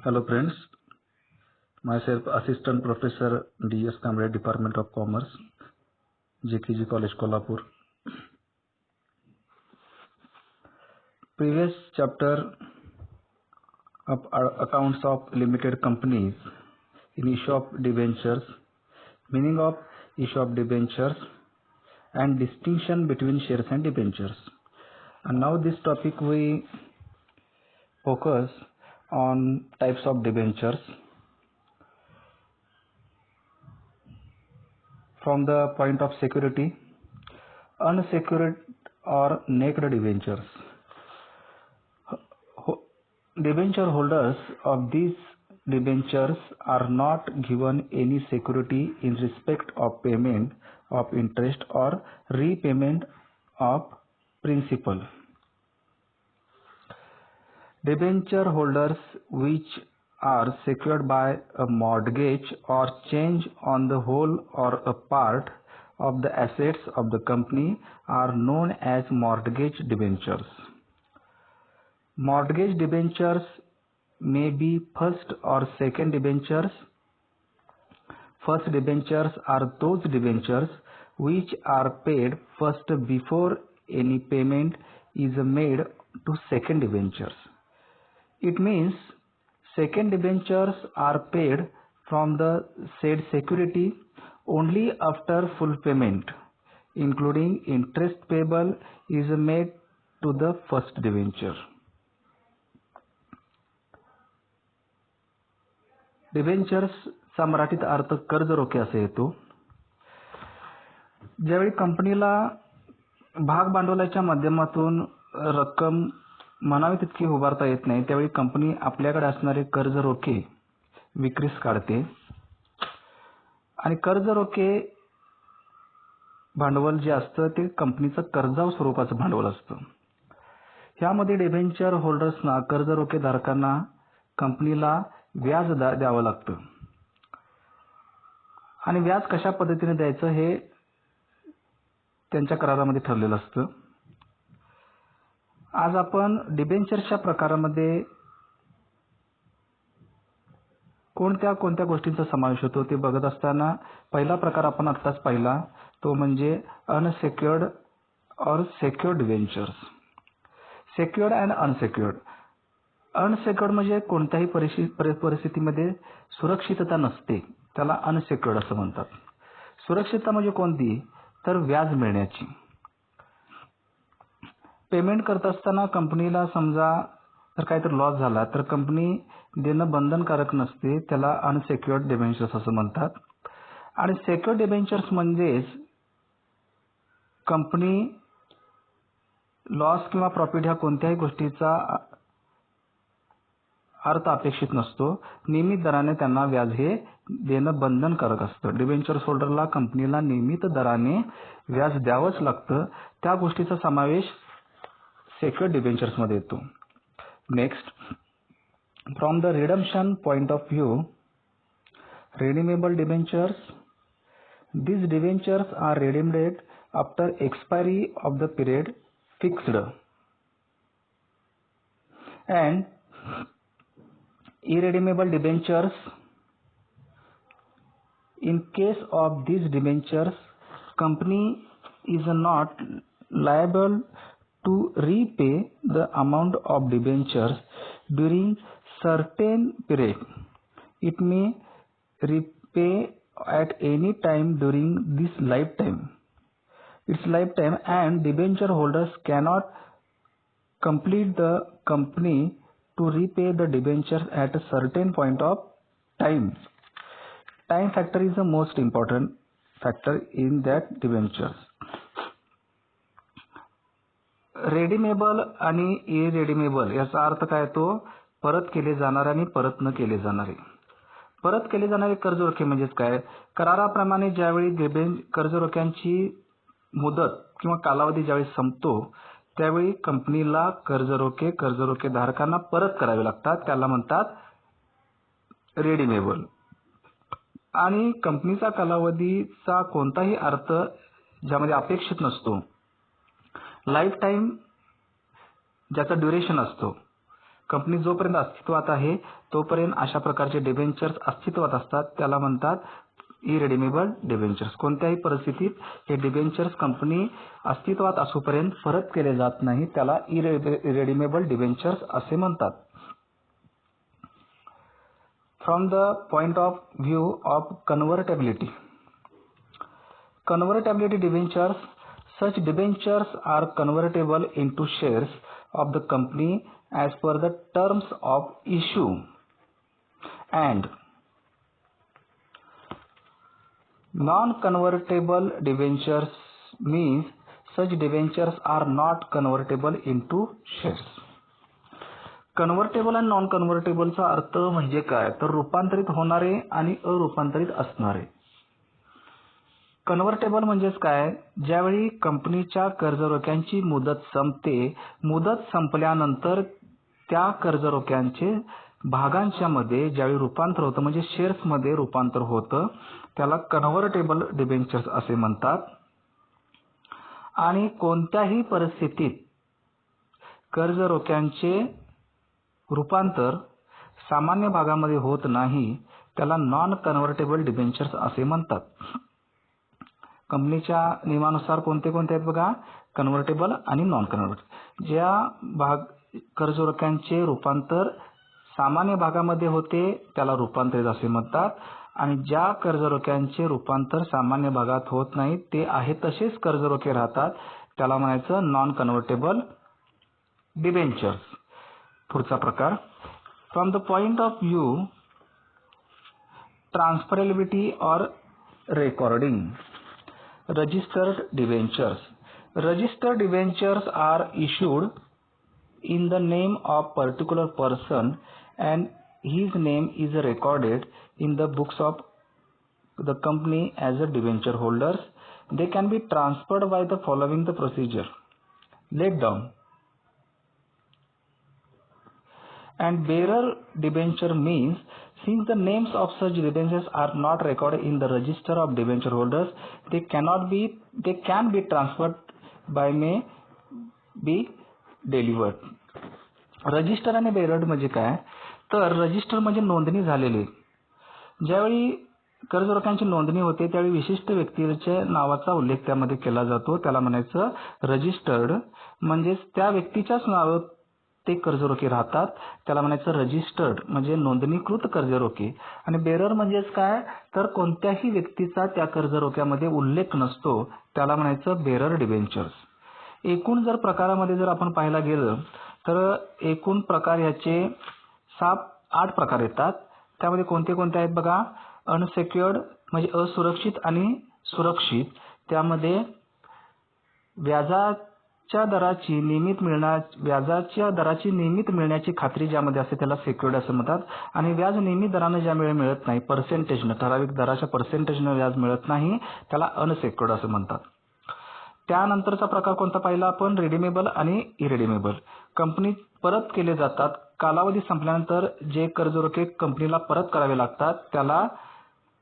Hello friends, myself Assistant Professor D.S. Kamble, Department of Commerce, JKG College, Kolhapur. Previous chapter of accounts of limited companies in issue of debentures, meaning of issue of debentures and distinction between shares and debentures. And now this topic we focus on types of debentures. From the point of security, unsecured or naked debentures. Debenture holders of these debentures are not given any security in respect of payment of interest or repayment of principal. Debenture holders which are secured by a mortgage or change on the whole or a part of the assets of the company are known as mortgage debentures. Mortgage debentures may be first or second debentures. First debentures are those debentures which are paid first before any payment is made to second debentures. It means second debentures are paid from the said security only after full payment, including interest payable, is made to the first debenture. डिबेंचर्सचा मराठीत अर्थ कर्ज रोखे असे येतो. ज्यावेळी कंपनीला भाग भांडवलाच्या माध्यमातून रक्कम म्हणावी तितकी उभारता येत नाही, त्यावेळी कंपनी आपल्याकडे असणारे कर्ज रोखे विक्रीस काढते आणि कर्ज रोखे भांडवल जे असतं ते कंपनीचं कर्जाऊ स्वरूपाचं भांडवल असतं. ह्यामध्ये डिबेंचर होल्डर्सना, कर्ज रोखे धारकांना कंपनीला व्याज द्यावं लागतं आणि व्याज कशा पद्धतीने द्यायचं हे त्यांच्या करारामध्ये ठरलेलं असतं. आज आपण डिबेंचरच्या प्रकारामध्ये कोणत्या कोणत्या गोष्टींचा समावेश होतो ते बघत असताना पहिला प्रकार आपण आत्ताच पाहिला, तो म्हणजे अनसेक्युअर्ड और secured debentures. Secured and unsecured. Unsecured म्हणजे कोणत्याही परिस्थितीमध्ये सुरक्षितता नसते, त्याला अनसेक्युअर्ड असं म्हणतात. सुरक्षितता म्हणजे कोणती, तर व्याज मिळण्याची. पेमेंट करत असताना कंपनीला समजा जर काहीतरी लॉस झाला तर कंपनी देणं बंधनकारक नसते, त्याला अनसेक्युअर्ड डिबेंचर्स असं म्हणतात. आणि सेक्युअर्ड डिबेंचर्स म्हणजेच कंपनी लॉस किंवा प्रॉफिट ह्या कोणत्याही गोष्टीचा अर्थ अपेक्षित नसतो, नियमित दराने त्यांना व्याज हे देणं बंधनकारक असतं. डिबेंचर्स होल्डरला कंपनीला नियमित दराने व्याज द्यावंच लागतं, त्या गोष्टीचा समावेश सेक्युअर्ड डिबेंचर्समध्ये येतो. Next, from the redemption point of view, redeemable debentures. These debentures are redeemed after expiry of the period fixed, and irredeemable debentures. In case of these debentures, company is not liable to repay the amount of debentures during certain period. It may repay at any time during its lifetime, and debenture holders cannot complete the company to repay the debentures at a certain point of time. Time factor is the most important factor in that debentures. रेडिमेबल आणि इरेडिमेबल याचा अर्थ काय, तो परत केले जाणारे आणि परत न केले जाणारे. परत केले जाणारे कर्ज रोखे म्हणजेच काय, कराराप्रमाणे ज्यावेळी कर्ज रोख्यांची मुदत किंवा कालावधी ज्यावेळी संपतो त्यावेळी कंपनीला कर्ज रोखे धारकांना परत करावे लागतात, त्याला म्हणतात रेडिमेबल. आणि कंपनीचा कालावधीचा कोणताही अर्थ ज्यामध्ये अपेक्षित नसतो, लाईफ टाईम ज्याचा ड्युरेशन असतो, कंपनी जोपर्यंत अस्तित्वात आहे तोपर्यंत अशा प्रकारचे डिबेंचर्स अस्तित्वात असतात, त्याला म्हणतात इरेडीमेबल डिबेंचर्स. कोणत्याही परिस्थितीत हे डिबेंचर्स कंपनी अस्तित्वात असूपर्यंत परत केले जात नाही, त्याला इरेडीमेबल डिबेंचर्स असे म्हणतात. From the point of view of convertibility. Convertibility debentures. Such debentures are convertible into shares of the company as per the terms of issue. And non-convertible debentures means such debentures are not convertible into shares. Convertible आणि non कन्व्हर्टेबलचा अर्थ म्हणजे काय, तर रूपांतरित होणारे आणि अरूपांतरित असणारे. Convertible म्हणजेच काय, ज्यावेळी कंपनीच्या कर्जरोख्यांची मुदत संपते, मुदत संपल्यानंतर त्या कर्जरोख्यांचे भागांच्या मध्ये ज्यावेळी रूपांतर होतं म्हणजे शेअर्समध्ये रूपांतर होतं, त्याला कन्व्हर्टेबल डिबेंचर्स असे म्हणतात. आणि कोणत्याही परिस्थितीत कर्जरोख्यांचे रूपांतर सामान्य भागामध्ये होत नाही, त्याला नॉन कन्व्हर्टेबल डिबेंचर्स असे म्हणतात. कंपनीच्या नियमानुसार कोणते कोणते आहेत बघा, कन्व्हर्टेबल आणि नॉन कन्व्हर्टेबल. ज्या कर्जरोख्यांचे रूपांतर सामान्य भागामध्ये होते त्याला रूपांतरित असे म्हणतात, आणि ज्या कर्जरोख्यांचे रूपांतर सामान्य भागात होत नाही, ते आहे तसेच कर्जरोखे राहतात, त्याला म्हणायचं नॉन कन्व्हर्टेबल डिबेंचर्स. पुढचा प्रकार, from the point of view transferability or recording. Registered debentures. Registered debentures are issued in the name of particular person and his name is recorded in the books of the company as a debenture holders. They can be transferred by the following the procedure laid down. And bearer debenture means since the names of such debentures are not recorded in the register of debenture holders, they can be transferred by may be delivered. Register आणि bearer म्हणजे काय, तर register म्हणजे नोंदणी झालेली. ज्यावेळी कर्जरोख्यांची नोंदणी होते त्यावेळी विशिष्ट व्यक्तीच्या नावाचा उल्लेख त्यामध्ये केला जातो, त्याला म्हणायचं रजिस्टर्ड. म्हणजेच त्या व्यक्तीच्याच नावावर ते कर्जरोखे राहतात, त्याला म्हणायचं रजिस्टर्ड म्हणजे नोंदणीकृत कर्जरोखे. आणि बेरर म्हणजेच काय, तर कोणत्याही व्यक्तीचा त्या कर्जरोख्यामध्ये उल्लेख नसतो, त्याला म्हणायचं बेरर डिबेंचर्स. एकूण जर प्रकारामध्ये जर आपण पाहायला गेलं तर एकूण प्रकार याचे 8 प्रकार येतात. त्यामध्ये कोणते कोणते आहेत बघा, अनसेक्युअर्ड म्हणजे असुरक्षित आणि सुरक्षित. त्यामध्ये व्याजाच्या दराची नियमित मिळण्याची खात्री ज्यामध्ये असते त्याला सेक्युअर्ड असं म्हणतात. आणि व्याज नियमित दराने ज्या वेळी मिळत नाही, पर्सेंटेजनं ठराविक दराच्या पर्सेंटेजनं व्याज मिळत नाही, त्याला अनसेक्युअर्ड असं म्हणतात. त्यानंतरचा प्रकार कोणता पाहिला आपण, रिडीमेबल आणि इरेडीमेबल. कंपनीत परत केले जातात, कालावधी संपल्यानंतर जे कर्जरोखे कंपनीला परत करावे लागतात त्याला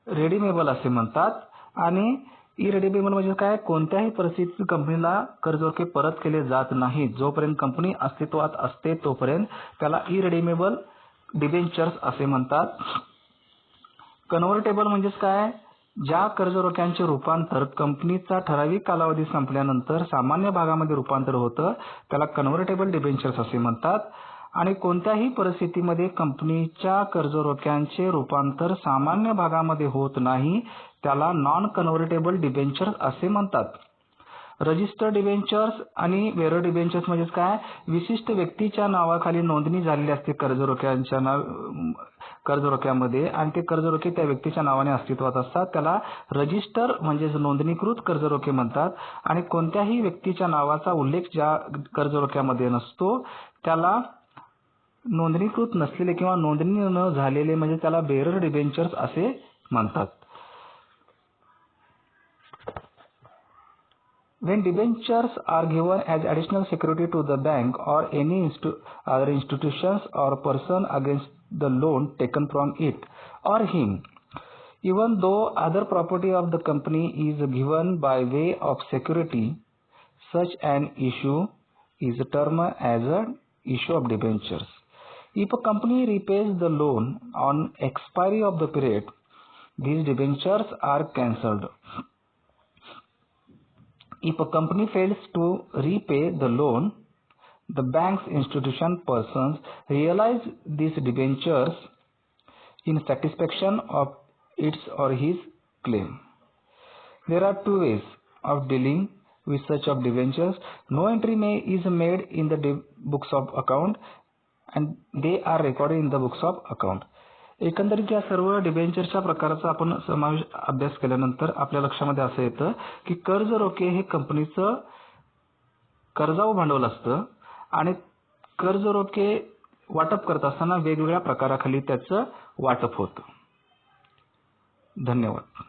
रिडीमेबल असे म्हणतात. आणि इरेडीमेबल म्हणजे काय, कोणत्याही परिस्थितीत कंपनीला कर्जरोखे परत केले जात नाहीत, जोपर्यंत कंपनी अस्तित्वात असते तोपर्यंत, त्याला इरेडीमेबल डिबेंचर्स असे म्हणतात. कन्व्हर्टेबल म्हणजेच काय, ज्या कर्जरोख्यांचे रूपांतर कंपनीचा ठराविक कालावधी संपल्यानंतर सामान्य भागामध्ये रूपांतर होतं त्याला कन्व्हर्टेबल डिबेंचर्स असे म्हणतात. आणि कोणत्याही परिस्थितीमध्ये कंपनीच्या कर्जरोख्यांचे रूपांतर सामान्य भागामध्ये होत नाही, त्याला नॉन कन्व्हर्टेबल डिबेंचर्स असे म्हणतात. रजिस्टर्ड डिबेंचर्स आणि बेरर डिबेंचर्स म्हणजे काय, विशिष्ट व्यक्तीच्या नावाखाली नोंदणी झालेली असते कर्जरोख्यामध्ये आणि ते कर्जरोखे त्या व्यक्तीच्या नावाने अस्तित्वात असतात, त्याला रजिस्टर म्हणजे नोंदणीकृत कर्जरोखे म्हणतात. आणि कोणत्याही व्यक्तीच्या नावाचा उल्लेख ज्या कर्जरोख्यामध्ये नसतो त्याला नोंदणीकृत नसलेले किंवा नोंदणी न झालेले म्हणजे त्याला बेरर डिबेंचर्स असे म्हणतात. When debentures are given as additional security to the bank or any other institutions or person against the loan taken from it or him, even though other property of the company is given by way of security, such an issue is termed as an issue of debentures. If a company repays the loan on expiry of the period, these debentures are cancelled. If a company fails to repay the loan, the bank's institution persons realize these debentures in satisfaction of its or his claim. There are two ways of dealing with such of debentures. No entry is made in the books of account and they are recorded in the books of account. एकंदरीत या सर्व डिबेंचरच्या प्रकाराचा आपण अभ्यास केल्यानंतर आपल्या लक्षामध्ये असं येतं की कर्ज रोखे हे कंपनीचं कर्जाऊ भांडवल असतं आणि कर्ज रोखे वाटप करत असताना वेगवेगळ्या प्रकाराखाली त्याचं वाटप होतं. धन्यवाद.